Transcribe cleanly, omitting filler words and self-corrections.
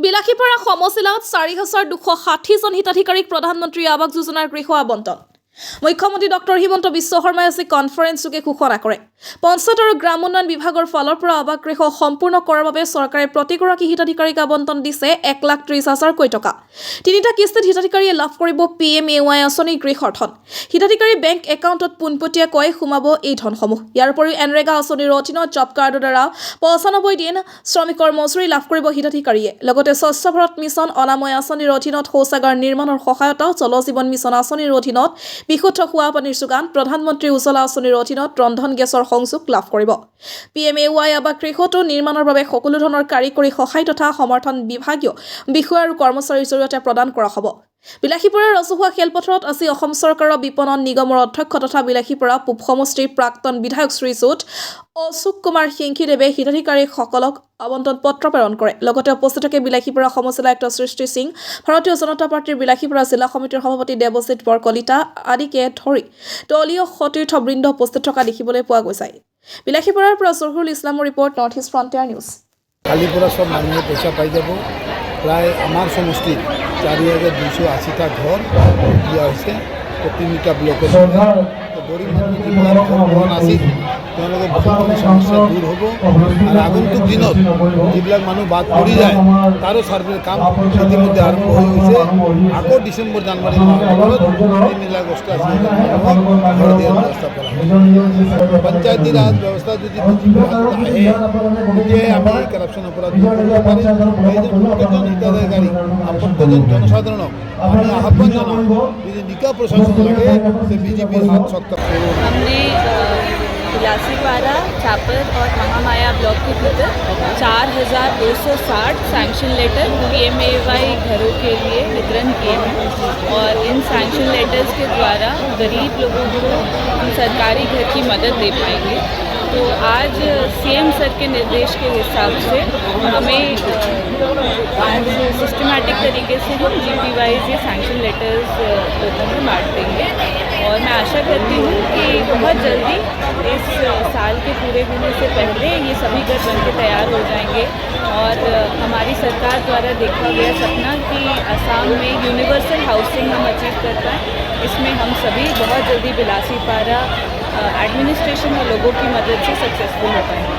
বিলাসীপাৰা সমজিলাত ৪,২৬০জন হিতাধিকাৰীক প্ৰধানমন্ত্ৰী আৱাস যোজনাৰ গৃহ আবণ্টন। মুখ্যমন্ত্ৰী ডক্টৰ হিমন্ত বিশ্ব শৰ্মাই আজি কনফাৰেন্সযোগে ঘোষণা কৰে। পঞ্চায়ত আৰু গ্ৰাম উন্নয়ন বিভাগৰ ফালৰ পৰা আৱাস গৃহ সম্পূৰ্ণ কৰাৰ বাবে চৰকাৰে প্ৰতিগৰাকী হিতাধিকাৰীক আবণ্টন দিছে ১,৩০,০০০কৈ টকা। তিনিটা কিস্তিত হিতাধিকাৰীয়ে লাভ কৰিব PMAY আঁচনিৰ গৃহৰ ধন। হিতাধিকাৰী বেংক একাউণ্টত পোনপটীয়াকৈ সোমাব এই ধনসমূহ। ইয়াৰ উপৰিও এনৰেগা আঁচনিৰ অধীনত জব কাৰ্ডৰ দ্বাৰা ৯৫ দিন শ্ৰমিকৰ মজুৰি লাভ কৰিব হিতাধিকাৰীয়ে। লগতে স্বচ্ছ ভাৰত মিছন, অনাময় আঁচনিৰ অধীনত শৌচাগাৰ নিৰ্মাণৰ সহায়তা, জল জীৱন মিছন আঁচনিৰ অধীনত বিশুদ্ধ খোৱা পানীৰ যোগান, প্ৰধানমন্ত্ৰী উজ্জ্বলা আঁচনিৰ অধীনত ৰন্ধন গেছৰ সংযোগ লাভ কৰিব। PMAY আৱাস গৃহটো নিৰ্মাণৰ বাবে সকলো ধৰণৰ কাৰিকৰী সহায় তথা সমৰ্থন বিভাগীয় বিষয়া আৰু কৰ্মচাৰীৰ জৰিয়তে প্ৰদান কৰা হ'ব। বিলাসীপাৰা ৰাজহুৱা খেলপথাৰত আজি অসম চৰকাৰৰ বিপণন নিগমৰ অধ্যক্ষ তথা বিলাসীপাৰা পূব সমষ্টিৰ প্ৰাক্তন বিধায়ক শ্ৰীযুত অশোক কুমাৰ সিংঘিদেৱে হিতাধিকাৰীসকলক আবণ্টন পত্ৰ প্ৰেৰণ কৰে। লগতে উপস্থিত থাকে বিলাসীপাৰা সমজিলা আয়ুক্ত সৃষ্টি সিং, ভাৰতীয় জনতা পাৰ্টীৰ বিলাসীপাৰা জিলা সমিতিৰ সভাপতি দেৱজিৎ বৰকলিতা আদিকে ধৰি দলীয় সতীৰ্থবৃন্দ উপস্থিত থকা দেখিবলৈ পোৱা গৈছে। বিলাসীপাৰাৰ পৰা জহুৰুল ইছলামৰ report, north east frontier news. কালিৰ পৰা চব মানুহে পইচা পাই যাব। প্ৰায় আমাৰ সমষ্টিত ৪,২৮০টা ঘৰ দিয়া হৈছে। তিনিটা ব্লকত গৰীব মানুহ যিবিলাক ঘৰ পোৱা নাছিল তেওঁলোকে বহুখিনি সমস্যা দূৰ হ'ব। আৰু আগন্তুক দিনত যিবিলাক মানুহ বাদ পৰি যায় তাৰো ছাৰ্ভেৰ কাম ইতিমধ্যে আৰম্ভ হৈ গৈছে। আকৌ ডিচেম্বৰ জানুৱাৰী মাহত ৩,৮০,০০০ মানুহক ঘৰ দিয়াৰ ব্যৱস্থা কৰা হ'ব। পঞ্চায়তী ৰাজ ব্যৱস্থা যদি আহে তেতিয়াহে আমি কৰাপশ্যনৰ পৰা দূৰ কৰিব পাৰিম। প্ৰত্যেকজন হিতাধিকাৰী প্ৰত্যেকজন জনসাধাৰণক আমি আহ্বান জনাওঁ, যদি নিকা প্ৰশাসন লাগে তো বিজেপির হাত শক্ত। हमने बिलासीपारा, चापर और महामाया ब्लॉक के भीतर 4,260 सैंक्शन लेटर PMAY घरों के लिए वितरण किए हैं और इन सैंक्शन लेटर्स के द्वारा गरीब लोगों को हम सरकारी घर की मदद दे पाएंगे। तो आज CM सर के निर्देश के हिसाब से हमें आज सिस्टमैटिक तरीके से हम GP वाइज ये सैंक्शन लेटर्स लोगों में बांट देंगे और मैं आशा करती हूँ कि बहुत जल्दी इस साल के पूरे होने से पहले ये सभी घर बन के तैयार हो जाएंगे और हमारी सरकार द्वारा देखा गया सपना कि असम में यूनिवर्सल हाउसिंग हम अचीव कर पाएँ, इसमें हम सभी बहुत जल्दी बिलासीपारा एडमिनिस्ट्रेशन और लोगों की मदद से सक्सेसफुल हो पाएंगे।